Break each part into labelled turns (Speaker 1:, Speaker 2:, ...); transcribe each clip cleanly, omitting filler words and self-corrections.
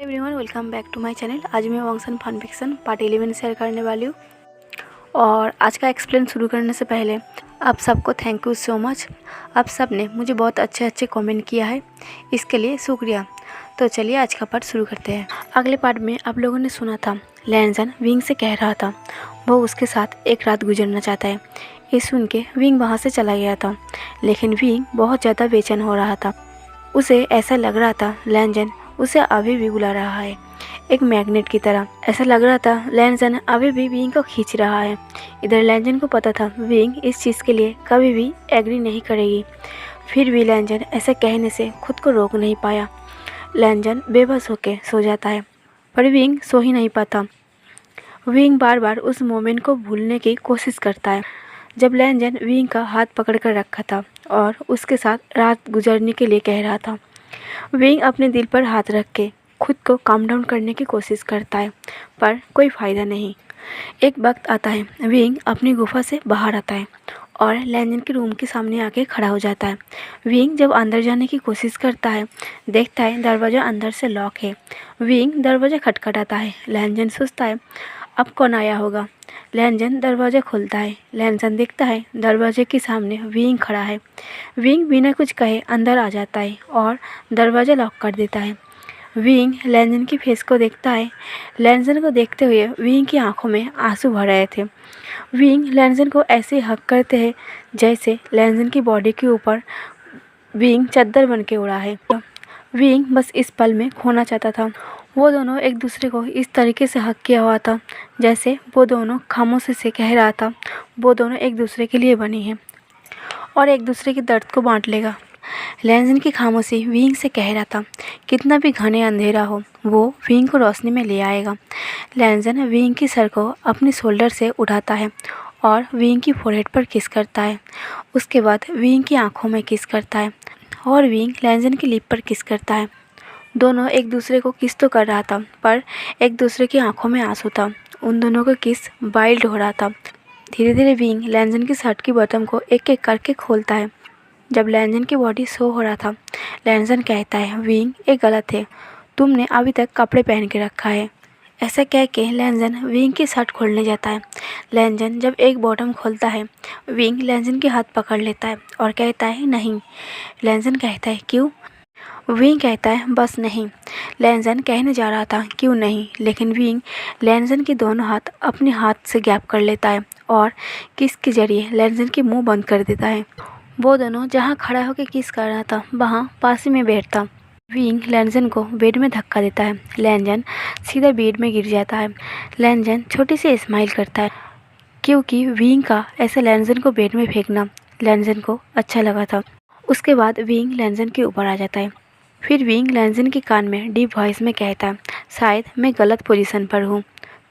Speaker 1: Everyone, welcome back to my channel. आज मैं वंशन फन फिक्शन पार्ट 11 शेयर करने वाली हूँ। और आज का एक्सप्लेन शुरू करने से पहले आप सबको थैंक यू सो मच। आप सब ने मुझे बहुत अच्छे कमेंट किया है, इसके लिए शुक्रिया। तो चलिए आज का पार्ट शुरू करते हैं। अगले पार्ट में आप लोगों ने सुना था लैंजन विंग से कह रहा था वो उसके साथ एक रात गुजरना चाहता है। ये सुन के विंग वहाँ से चला गया था, लेकिन विंग बहुत ज़्यादा बेचैन हो रहा था। उसे ऐसा लग रहा था लैंजन उसे अभी भी बुला रहा है, एक मैग्नेट की तरह। ऐसा लग रहा था लैंजन अभी भी विंग को खींच रहा है। इधर लैंजन को पता था विंग इस चीज़ के लिए कभी भी एग्री नहीं करेगी, फिर भी लैंजन ऐसा कहने से खुद को रोक नहीं पाया। लैंजन बेबस होकर सो जाता है, पर विंग सो ही नहीं पाता। विंग बार बार उस मोमेंट को भूलने की कोशिश करता है जब लैंजन विंग का हाथ पकड़ कर रखा था और उसके साथ रात गुजरने के लिए कह रहा था। विंग अपने दिल पर हाथ रख के खुद को काम डाउन करने की कोशिश करता है, पर कोई फ़ायदा नहीं। एक वक्त आता है विंग अपनी गुफा से बाहर आता है और लैंजन के रूम के सामने आके खड़ा हो जाता है। विंग जब अंदर जाने की कोशिश करता है, देखता है दरवाज़ा अंदर से लॉक है। विंग दरवाज़ा खटखटाता है। लैंजन सोचता है अब कौन आया होगा। लैंजन दरवाज़ा खोलता है। लैंजन देखता है दरवाजे के सामने विंग खड़ा है। विंग बिना कुछ कहे अंदर आ जाता है और दरवाज़ा लॉक कर देता है। विंग लैंजन की फेस को देखता है। लैंजन को देखते हुए विंग की आंखों में आंसू भर रहे थे। विंग लैंजन को ऐसे हक करते हैं जैसे लैंजन की बॉडी के ऊपर विंग चद्दर बन के उड़ा है। विंग बस इस पल में खोना चाहता था। वो दोनों एक दूसरे को इस तरीके से हक किया हुआ था जैसे वो दोनों खामोशी से कह रहा था वो दोनों एक दूसरे के लिए बनी हैं और एक दूसरे के दर्द को बांट लेगा। लैंजन की खामोशी विंग से कह रहा था कितना भी घने अंधेरा हो वो विंग को रोशनी में ले आएगा। लैंजन विंग की सर को अपने शोल्डर से उठाता है और विंग की फोरहेड पर किस करता है। उसके बाद विंग की आंखों में किस करता है और विंग लैंजन की लिप पर किस करता है। दोनों एक दूसरे को किस तो कर रहा था, पर एक दूसरे की आंखों में आंसू था। उन दोनों का किस वाइल्ड हो रहा था। धीरे धीरे विंग लैंजन की शर्ट की बटन को एक एक करके खोलता है। जब लैंजन की बॉडी शो हो रहा था, लैंजन कहता है विंग ये गलत है, तुमने अभी तक कपड़े पहन के रखा है। ऐसा कह के लैंजन विंग की शर्ट खोलने जाता है। लैंजन जब एक बॉटम खोलता है, विंग लैंजन के हाथ पकड़ लेता है और कहता है नहीं। लैंजन कहता है क्यों। विंग कहता है बस नहीं। लैंजन कहने जा रहा था क्यों नहीं, लेकिन विंग लैंजन के दोनों हाथ अपने हाथ से गैप कर लेता है और किस के जरिए लैंजन की मुंह बंद कर देता है। वो दोनों जहाँ खड़ा होकर किस कर रहा था वहाँ पास ही में बैठता। विंग लैंजन को बेड में धक्का देता है। लैंजन सीधा बेड में गिर जाता है। लैंजन छोटी सी स्माइल करता है क्योंकि विंग का ऐसे लैंजन को बेड में फेंकना लैंजन को अच्छा लगा था। उसके बाद विंग लैंजन के ऊपर आ जाता है। फिर विंग लैंजन के कान में डीप वॉइस में कहता है शायद मैं गलत पोजीशन पर हूँ,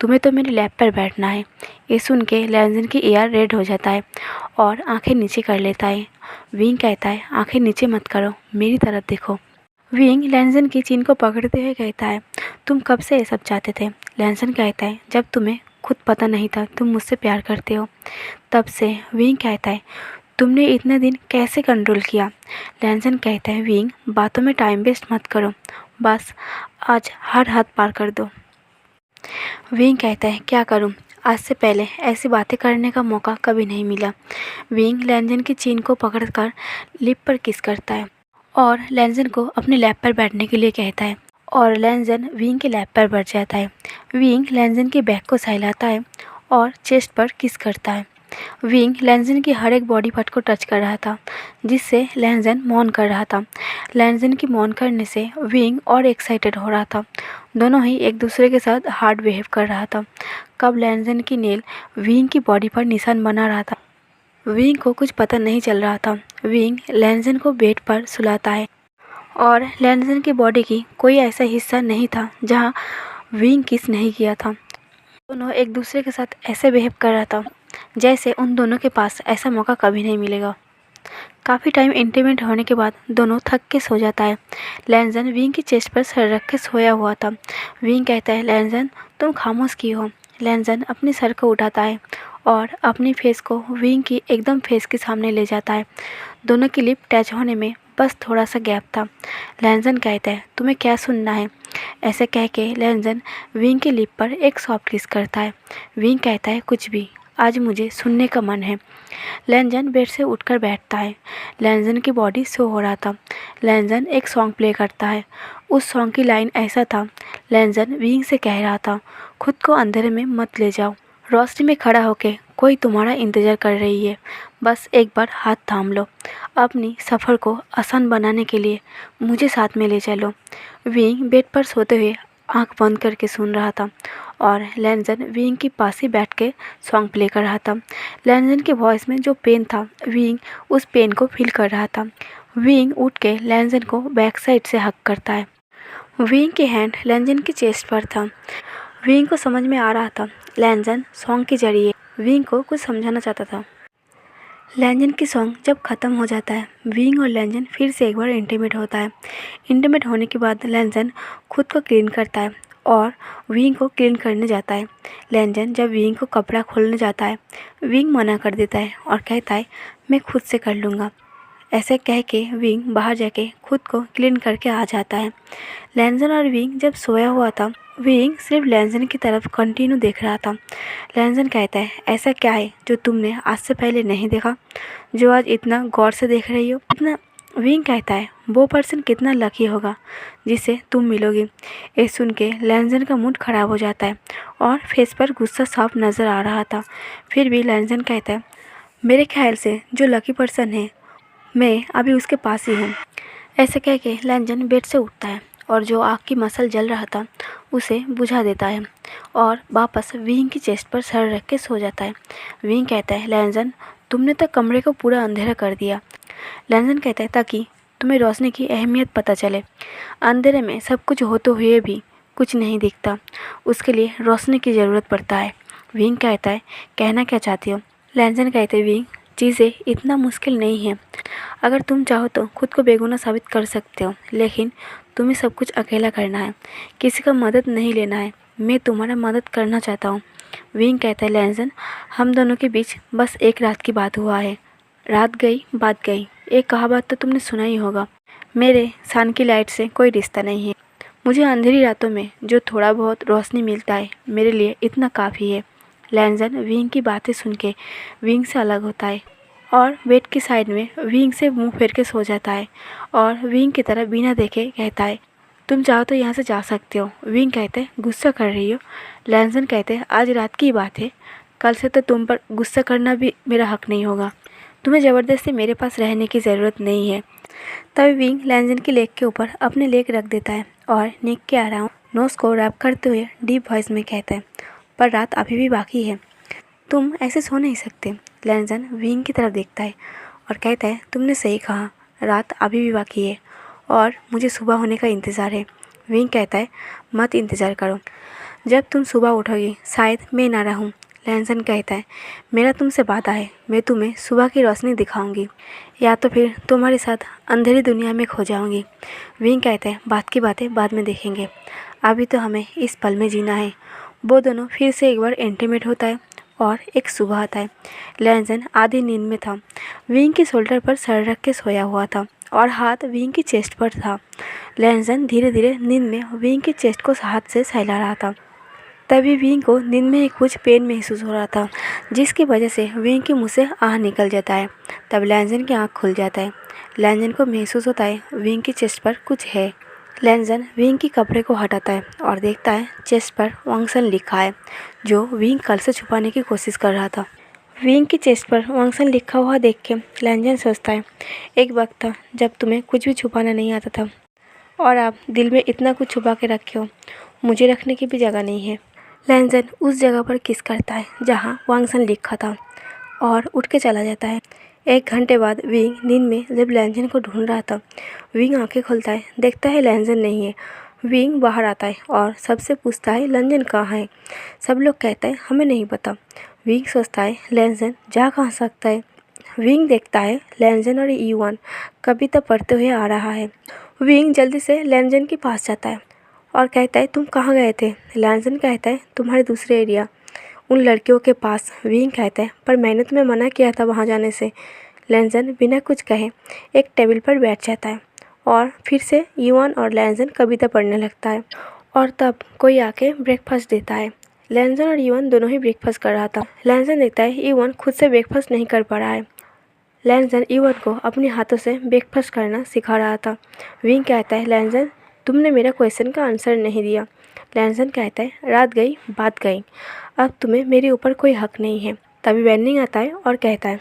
Speaker 1: तुम्हें तो मेरे लैप पर बैठना है। ये सुन के लैंजन की एयर रेड हो जाता है और आंखें नीचे कर लेता है। विंग कहता है आंखें नीचे मत करो, मेरी तरफ देखो। विंग लैंजन की चिन को पकड़ते हुए कहता है तुम कब से ये सब चाहते थे। लैंजन कहता है जब तुम्हें खुद पता नहीं था तुम मुझसे प्यार करते हो तब से। विंग कहता है तुमने इतने दिन कैसे कंट्रोल किया। लैंजन कहता है विंग बातों में टाइम वेस्ट मत करो, बस आज हर हद पार कर दो। विंग कहता है क्या करूं, आज से पहले ऐसी बातें करने का मौका कभी नहीं मिला। विंग लैंजन की चीन को पकड़कर लिप पर किस करता है और लैंजन को अपने लैप पर बैठने के लिए कहता है और लैंजन विंग के लैप पर बैठ जाता है। विंग लैंजन के बैक को सहलाता है और चेस्ट पर किस करता है। विंग लैंजन की हर एक बॉडी पार्ट को टच कर रहा था जिससे लैंजन मौन कर रहा था। लैंजन की मौन करने से विंग और एक्साइटेड हो रहा था। दोनों ही एक दूसरे के साथ हार्ड बिहेव कर रहा था। कब लैंजन की नेल विंग की बॉडी पर निशान बना रहा था। विंग को कुछ पता नहीं चल रहा था। विंग लैंजन को बेड पर सुलाता है और लैंजन की बॉडी की कोई ऐसा हिस्सा नहीं था जहाँ विंग किस नहीं किया था। दोनों एक दूसरे के साथ ऐसे बिहेव कर रहा था जैसे उन दोनों के पास ऐसा मौका कभी नहीं मिलेगा। काफ़ी टाइम इंटीमेट होने के बाद दोनों थक के सो जाता है। लैंजन विंग की चेस्ट पर सर रख के सोया हुआ था। विंग कहता है लैंजन तुम खामोश क्यों हो। लैंजन अपने सर को उठाता है और अपनी फेस को विंग की एकदम फेस के सामने ले जाता है। दोनों की लिप टच होने में बस थोड़ा सा गैप था। लैंजन कहता है तुम्हें क्या सुनना है। ऐसे कह के लैंजन विंग की लिप पर एक सॉफ्ट किस करता है। विंग कहता है कुछ भी, आज मुझे सुनने का मन है। लैंजन बेड से उठकर बैठता है। लैंजन की बॉडी सो हो रहा था। लैंजन एक सॉन्ग प्ले करता है। उस सॉन्ग की लाइन ऐसा था, लैंजन विंग से कह रहा था खुद को अंधेरे में मत ले जाओ, रोशनी में खड़ा होके कोई तुम्हारा इंतज़ार कर रही है, बस एक बार हाथ थाम लो, अपनी सफ़र को आसान बनाने के लिए मुझे साथ में ले चलो। विंग बेड पर सोते हुए आंख बंद करके सुन रहा था और लैंजन विंग के पास ही बैठ के सॉन्ग प्ले कर रहा था। लैंजन के वॉइस में जो पेन था, विंग उस पेन को फील कर रहा था। विंग उठ के लैंजन को बैक साइड से हक करता है। विंग की हैंड लैंजन की चेस्ट पर था। विंग को समझ में आ रहा था लैंजन सॉन्ग के जरिए विंग को कुछ समझाना चाहता था। लैंजन की सॉन्ग जब ख़त्म हो जाता है, विंग और लैंजन फिर से एक बार इंटीमेट होता है। इंटीमेट होने के बाद लैंजन खुद को क्लीन करता है और विंग को क्लीन करने जाता है। लैंजन जब विंग को कपड़ा खोलने जाता है, विंग मना कर देता है और कहता है मैं खुद से कर लूँगा। ऐसे कह के विंग बाहर जाके खुद को क्लीन करके आ जाता है। लैंजन और विंग जब सोया हुआ था, विंग सिर्फ लैंजन की तरफ कंटिन्यू देख रहा था। लैंजन कहता है ऐसा क्या है जो तुमने आज से पहले नहीं देखा, जो आज इतना गौर से देख रही हो। इतना विंग कहता है वो पर्सन कितना लकी होगा जिसे तुम मिलोगी। ये सुन के लैंजन का मूड ख़राब हो जाता है और फेस पर गुस्सा साफ नज़र आ रहा था। फिर भी लैंजन कहता है मेरे ख्याल से जो लकी पर्सन है मैं अभी उसके पास ही हूँ। ऐसे कह के लैंजन बेड से उठता है और जो आग की मसल जल रहा था उसे बुझा देता है और वापस विंग की चेस्ट पर सर रख के सो जाता है। विंग कहता है लैंजन तुमने तो कमरे को पूरा अंधेरा कर दिया। लैंजन कहता है ताकि तुम्हें रोशनी की अहमियत पता चले। अंधेरे में सब कुछ होते हुए भी कुछ नहीं दिखता, उसके लिए रोशनी की ज़रूरत पड़ता है। विंग कहता है कहना क्या चाहती हो। लैंजन कहते हैं विंग चीज़ें इतना मुश्किल नहीं है, अगर तुम चाहो तो खुद को बेगुनाह साबित कर सकते हो, लेकिन तुम्हें सब कुछ अकेला करना है, किसी का मदद नहीं लेना है। मैं तुम्हारा मदद करना चाहता हूँ। विंग कहता है लैंजन हम दोनों के बीच बस एक रात की बात हुआ है, रात गई बात गई। एक कहावत तो तुमने सुना ही होगा, मेरे सन की लाइट से कोई रिश्ता नहीं है। मुझे अंधेरी रातों में जो थोड़ा बहुत रोशनी मिलता है मेरे लिए इतना काफ़ी है। लैंजन विंग की बातें सुन के विंग से अलग होता है और बेड की साइड में विंग से मुंह फेर के सो जाता है और विंग की तरफ बिना देखे कहता है तुम चाहो तो यहाँ से जा सकते हो। विंग कहते हैं गुस्सा कर रही हो। लैंजन कहते हैं आज रात की बात है, कल से तो तुम पर गुस्सा करना भी मेरा हक नहीं होगा, तुम्हें ज़बरदस्ती मेरे पास रहने की ज़रूरत नहीं है। तभी विंग लैंजन की लेग के ऊपर अपने लेग रख देता है और नेक के अराउंड नोज को रैप करते हुए डीप वॉइस में कहता है पर रात अभी भी बाकी है, तुम ऐसे सो नहीं सकते। लैंजन विंग की तरफ देखता है और कहता है तुमने सही कहा, रात अभी भी बाकी है और मुझे सुबह होने का इंतज़ार है। विंग कहता है मत इंतज़ार करो, जब तुम सुबह उठोगी शायद मैं ना रहूं। लैंजन कहता है मेरा तुमसे वादा है, मैं तुम्हें सुबह की रोशनी दिखाऊंगी या तो फिर तुम्हारे साथ अंधेरी दुनिया में खो जाऊंगी। विंग कहता है बात की बातें बाद में देखेंगे, अभी तो हमें इस पल में जीना है। वो दोनों फिर से एक बार इंटीमेट होता है और एक सुबह आता है। लैंजन आधी नींद में था, विंग के शोल्डर पर सर रख के सोया हुआ था और हाथ विंग की चेस्ट पर था। लैंजन धीरे धीरे नींद में विंग की चेस्ट को हाथ से सहला रहा था। तभी विंग को नींद में कुछ पेन महसूस हो रहा था, जिसकी वजह से विंग के मुंह से आह निकल जाता है। तब लैंजन की आँख खुल जाता है। लैंजन को महसूस होता है विंग की चेस्ट पर कुछ है। लैंजन विंग की कपड़े को हटाता है और देखता है चेस्ट पर वांगसन लिखा है, जो विंग कल से छुपाने की कोशिश कर रहा था। विंग की चेस्ट पर वांगसन लिखा हुआ देख के लैंजन सोचता है एक वक्त था जब तुम्हें कुछ भी छुपाना नहीं आता था और आप दिल में इतना कुछ छुपा के रखे हो, मुझे रखने की भी जगह नहीं है। लैंजन उस जगह पर किस करता है जहाँ वांगसन लिखा था और उठ के चला जाता है। 1 घंटे बाद विंग नींद में जब लैंजन को ढूंढ रहा था, विंग आंखें खोलता है, देखता है लैंजन नहीं है। विंग बाहर आता है और सबसे पूछता है लैंजन कहाँ है। सब लोग कहते हैं हमें नहीं पता। विंग सोचता है लैंजन जा कहाँ सकता है। विंग देखता है लैंजन और ईवान कविता पढ़ते हुए आ रहा है। विंग जल्दी से लैंजन के पास जाता है और कहता है तुम कहाँ गए थे। लैंजन कहता है तुम्हारे दूसरे एरिया, उन लड़कियों के पास। विंग कहता है पर मैंने तुम्हें मना किया था वहाँ जाने से। लैंजन बिना कुछ कहे एक टेबल पर बैठ जाता है और फिर से युआन और लैंजन कविता पढ़ने लगता है। और तब कोई आके ब्रेकफास्ट देता है। लैंजन और युआन दोनों ही ब्रेकफास्ट कर रहा था। लैंजन देखता है युआन खुद से ब्रेकफास्ट नहीं कर पा रहा है। लैंजन युआन को अपने हाथों से ब्रेकफास्ट करना सिखा रहा था। विंग कहता है, लैंजन तुमने मेरा क्वेश्चन का आंसर नहीं दिया। लैंजन कहता है, रात गई बात गई, अब तुम्हें मेरे ऊपर कोई हक नहीं है। तभी वेन्निंग आता है और कहता है,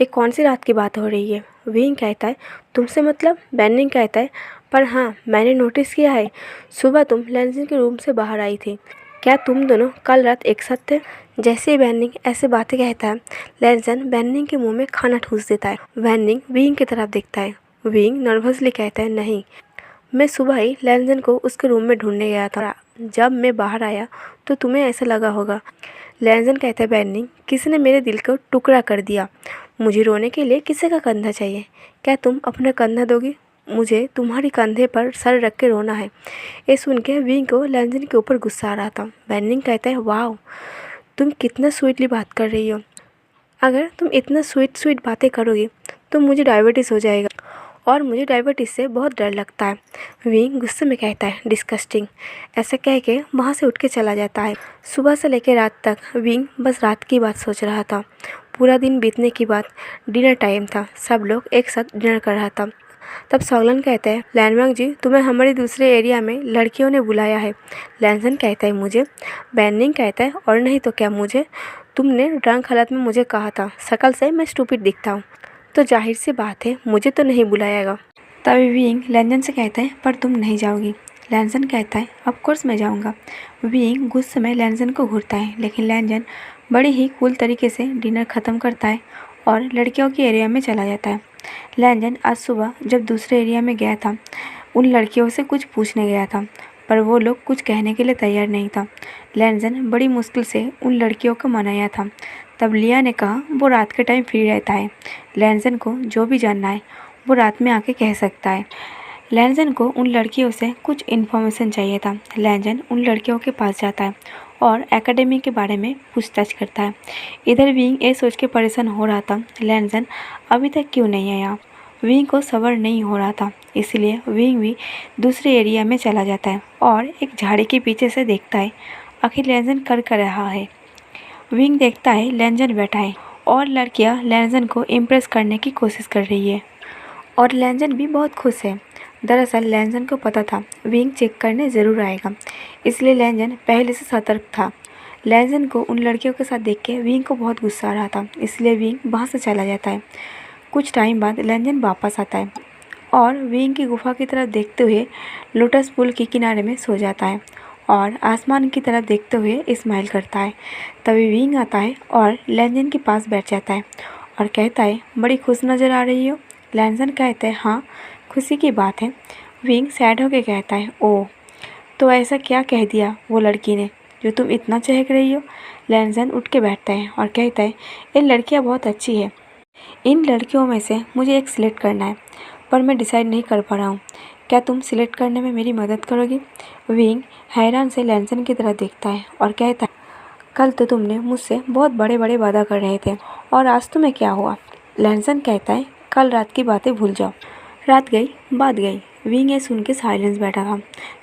Speaker 1: ये कौन सी रात की बात हो रही है? विंग कहता है, तुमसे मतलब? वेन्निंग कहता है, पर हाँ मैंने नोटिस किया है सुबह तुम लैंजन के रूम से बाहर आई थी। क्या तुम दोनों कल रात एक साथ थे? जैसे ही वेन्निंग ऐसे बातें कहता है, लैंजन वेन्निंग के मुंह में खाना ठूस देता है। वेन्निंग विंग की तरफ देखता है। विंग नर्वसली कहता है, नहीं, मैं सुबह ही लैंजन को उसके रूम में ढूंढने गया था। जब मैं बाहर आया तो तुम्हें ऐसा लगा होगा। लैंजन कहता है, वेन्निंग किसी ने मेरे दिल को टुकड़ा कर दिया। मुझे रोने के लिए किसी का कंधा चाहिए। क्या तुम अपना कंधा दोगी? मुझे तुम्हारी कंधे पर सर रख के रोना है। ये सुन के विंग को लैंजन के ऊपर गुस्सा आ रहा था। वेन्निंग कहता है, वाह तुम कितना स्वीटली बात कर रही हो। अगर तुम इतना स्वीट बातें करोगी तो मुझे डायबिटीज़ हो जाएगा और मुझे डायबिटीज़ से बहुत डर लगता है। विंग गुस्से में कहता है, डिस्कस्टिंग। ऐसा कह के वहाँ से उठ के चला जाता है। सुबह से लेकर रात तक विंग बस रात की बात सोच रहा था। पूरा दिन बीतने के बाद डिनर टाइम था। सब लोग एक साथ डिनर कर रहा था। तब सॉगलन कहते हैं, लैंडमार्क जी तुम्हें हमारे दूसरे एरिया में लड़कियों ने बुलाया है। लैंजन कहता है, मुझे? बैनिंग कहता है, और नहीं तो क्या मुझे? तुमने ड्रंक हालत में मुझे कहा था शक्ल से मैं स्टूपिड दिखता हूँ, तो जाहिर सी बात है मुझे तो नहीं बुलाएगा। तभी विंग लैंजन से कहता है, पर तुम नहीं जाओगी। लैंजन कहता है, ऑफ कोर्स मैं जाऊँगा। विंग गुस्से में लैंजन को घूरता है, लेकिन लैंजन बड़ी ही कूल तरीके से डिनर ख़त्म करता है और लड़कियों के एरिया में चला जाता है। लैंजन आज सुबह जब दूसरे एरिया में गया था, उन लड़कियों से कुछ पूछने गया था, पर वो लोग कुछ कहने के लिए तैयार नहीं था। लैंजन बड़ी मुश्किल से उन लड़कियों को मनाया था। तब लिया ने कहा वो रात के टाइम फ्री रहता है, लैंजन को जो भी जानना है वो रात में आके कह सकता है। लैंजन को उन लड़कियों से कुछ इन्फॉर्मेशन चाहिए था। लैंजन उन लड़कियों के पास जाता है और एकेडमी के बारे में पूछताछ करता है। इधर विंग ये सोच के परेशान हो रहा था, लैंजन अभी तक क्यों नहीं आया। विंग को सब्र नहीं हो रहा था, इसलिए विंग भी दूसरे एरिया में चला जाता है और एक झाड़ी के पीछे से देखता है आखिर लैंजन कर रहा है। विंग देखता है लैंजन बैठा है और लड़कियां लैंजन को इम्प्रेस करने की कोशिश कर रही है और लैंजन भी बहुत खुश है। दरअसल लैंजन को पता था विंग चेक करने ज़रूर आएगा, इसलिए लैंजन पहले से सतर्क था। लैंजन को उन लड़कियों के साथ देख के विंग को बहुत गुस्सा आ रहा था, इसलिए विंग वहाँ से चला जाता है। कुछ टाइम बाद लैंजन वापस आता है और विंग की गुफा की तरफ देखते हुए लोटस पुल के किनारे में सो जाता है और आसमान की तरफ देखते हुए स्माइल करता है। तभी विंग आता है और लैंजन के पास बैठ जाता है और कहता है, बड़ी खुश नज़र आ रही हो। लैंजन कहते हैं, हाँ खुशी की बात है। विंग सैड होकर कहता है, ओह तो ऐसा क्या कह दिया वो लड़की ने जो तुम इतना चहक रही हो। लैंजन उठ के बैठता है और कहता है, ये लड़कियाँ बहुत अच्छी है, इन लड़कियों में से मुझे एक सिलेक्ट करना है, पर मैं डिसाइड नहीं कर पा रहा हूँ। क्या तुम सिलेक्ट करने में मेरी मदद करोगी? विंग हैरान से लैंजन की तरफ देखता है और कहता है, कल तो तुमने मुझसे बहुत बड़े बड़े वादा कर रहे थे और आज तुम्हें क्या हुआ? लैंजन कहता है, कल रात की बातें भूल जाओ, रात गई बात गई। विंग ये सुन के साइलेंस बैठा था।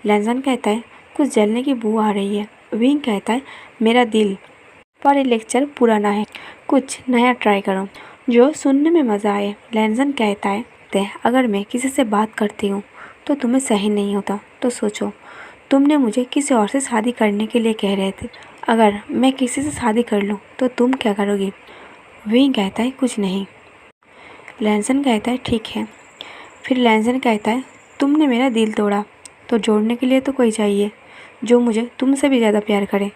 Speaker 1: लैंजन कहता है, कुछ जलने की बू आ रही है। विंग कहता है, मेरा दिल, पर ये लेक्चर पुराना है, कुछ नया ट्राई करो जो सुनने में मज़ा आए। लैंजन कहता है, अगर मैं किसी से बात करती हूँ तो तुम्हें सही नहीं होता, तो सोचो तुमने मुझे किसी और से शादी करने के लिए कह रहे थे, अगर मैं किसी से शादी कर लूँ तो तुम क्या करोगी? विंग कहता है, कुछ नहीं। लैंजन कहता है, ठीक है। फिर लैंजन कहता है, तुमने मेरा दिल तोड़ा तो जोड़ने के लिए तो कोई चाहिए जो मुझे तुमसे भी ज़्यादा प्यार करे,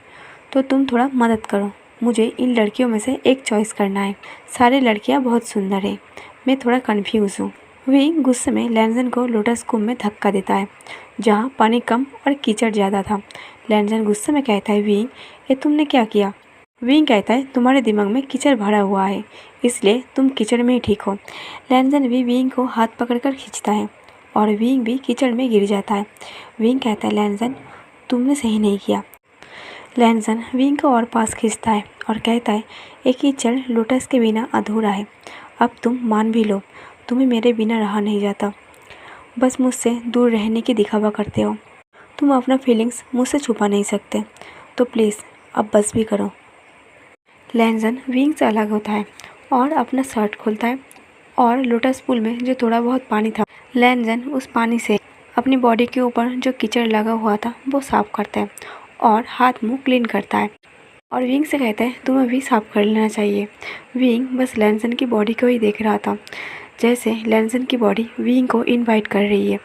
Speaker 1: तो तुम थोड़ा मदद करो, मुझे इन लड़कियों में से एक चॉइस करना है। सारी लड़कियां बहुत सुंदर हैं, मैं थोड़ा कंफ्यूज हूँ। विंग गुस्से में लैंजन को लोटस कुंभ में धक्का देता है जहाँ पानी कम और कीचड़ ज़्यादा था। लैंजन गुस्से में कहता है, विंग ये तुमने क्या किया? विंग कहता है, तुम्हारे दिमाग में कीचड़ भरा हुआ है, इसलिए तुम कीचड़ में ही ठीक हो। लैंजन भी विंग को हाथ पकड़कर खींचता है और विंग भी कीचड़ में गिर जाता है। विंग कहता है, लैंजन तुमने सही नहीं किया। लैंजन विंग को और पास खींचता है और कहता है, एक कीचड़ लोटस के बिना अधूरा है अब तुम मान भी लो, तुम्हें मेरे बिना रहा नहीं जाता। बस मुझसे दूर रहने की दिखावा करते हो। तुम अपना फीलिंग्स मुझसे छुपा नहीं सकते, तो प्लीज़ अब बस भी करो। लैनजन विंग से अलग होता है और अपना शर्ट खोलता है और लोटस पूल में जो थोड़ा बहुत पानी था, लैनजन उस पानी से अपनी बॉडी के ऊपर जो कीचड़ लगा हुआ था वो साफ़ करता है और हाथ मुंह क्लीन करता है और विंग से कहता है तुम्हें भी साफ़ कर लेना चाहिए। विंग बस लैनजन की बॉडी को ही देख रहा था, जैसे लैनजन की बॉडी विंग को इनवाइट कर रही है।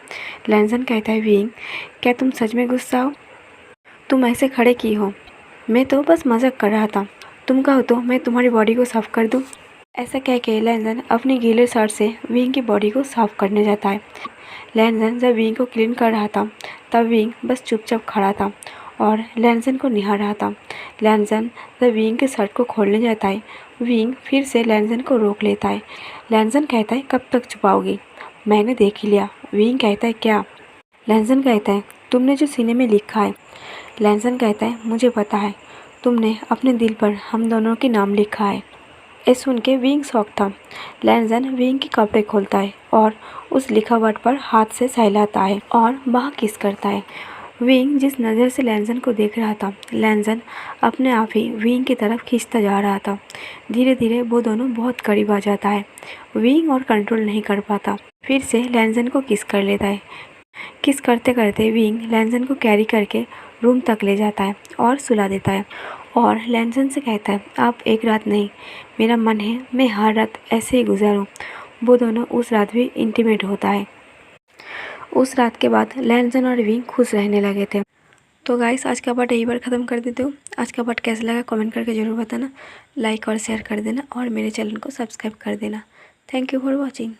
Speaker 1: लैनजन कहता है विंग, क्या तुम सच में गुस्सा हो? तुम ऐसे खड़े की हो? मैं तो बस मजाक कर रहा था, तुम कहो तो मैं तुम्हारी बॉडी को साफ़ कर दूँ। ऐसा कह के लैनजन अपनी गीले शर्ट से विंग की बॉडी को साफ़ करने जाता है। लैनजन जब विंग को क्लीन कर रहा था तब विंग बस चुपचाप खड़ा था और लैनजन को निहार रहा था। लैनजन जब विंग के शर्ट को खोलने जाता है, विंग फिर से लैनजन को रोक लेता है। लैनजन कहता है कब तक छुपाओगी, मैंने देख ही लिया। विंग कहता है क्या? लैनजन कहता है तुमने जो सीने में लिखा है। लैनजन कहता है मुझे पता है, तुमने अपने दिल पर हम दोनों के नाम लिखा है। ये सुन के विंग शॉक था। लैनजन विंग के कपड़े खोलता है और उस लिखावट पर हाथ से सहलाता है और वहाँ किस करता है। विंग जिस नज़र से लैनजन को देख रहा था, लैनजन अपने आप ही विंग की तरफ खींचता जा रहा था। धीरे धीरे वो दोनों बहुत करीब आ जाता है। विंग और कंट्रोल नहीं कर पाता, फिर से लैनजन को किस कर लेता है। किस करते करते विंग लैनजन को कैरी करके रूम तक ले जाता है और सुला देता है और लैनजन से कहता है आप एक रात नहीं, मेरा मन है मैं हर रात ऐसे ही गुजारूं। वो दोनों उस रात भी इंटीमेट होता है। उस रात के बाद लैनजन और विंग खुश रहने लगे थे। तो गाइस आज का पार्ट यही बार ख़त्म कर देते हो। आज का पार्ट कैसा लगा कमेंट करके ज़रूर बताना, लाइक और शेयर कर देना और मेरे चैनल को सब्सक्राइब कर देना। Thank you for watching.